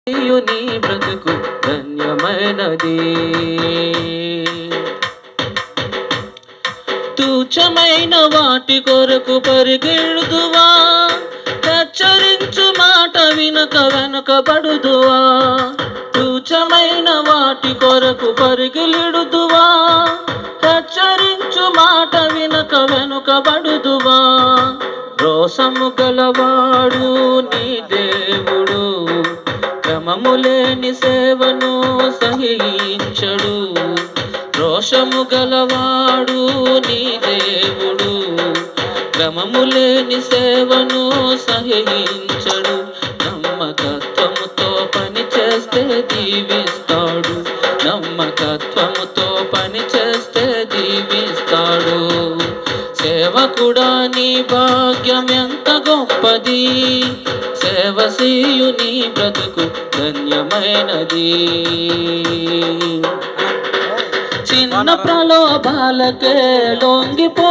నీ బ్రతుకు ధన్యమైనది. తుచ్చమైన వాటి కొరకు పరిగెడుదువా, హెచ్చరించు మాట వినక వెనుకబడుదువా. తుచ్చమైన వాటి కొరకు పరిగెడుదువా, హెచ్చరించు మాట వినక వెనుకబడుదువా. రోషము గలవాడు నీ దేవుడు, క్రమము లేని సేవను సహించడు. రోషము గలవాడు నీ దేవుడు, క్రమము లేని సేవను సహించడు. నమ్మకత్వముతో పని చేస్తే దీవిస్తాడు, నమ్మకత్వముతో పని చేస్తే దీవిస్తాడు. సేవకుడా నీ భాగ్యం ఎంత గొప్పది, సేవసీయు నీ బ్రతుకు ధన్యమైనది. చిన్న ప్రలోభాలకే లొంగిపో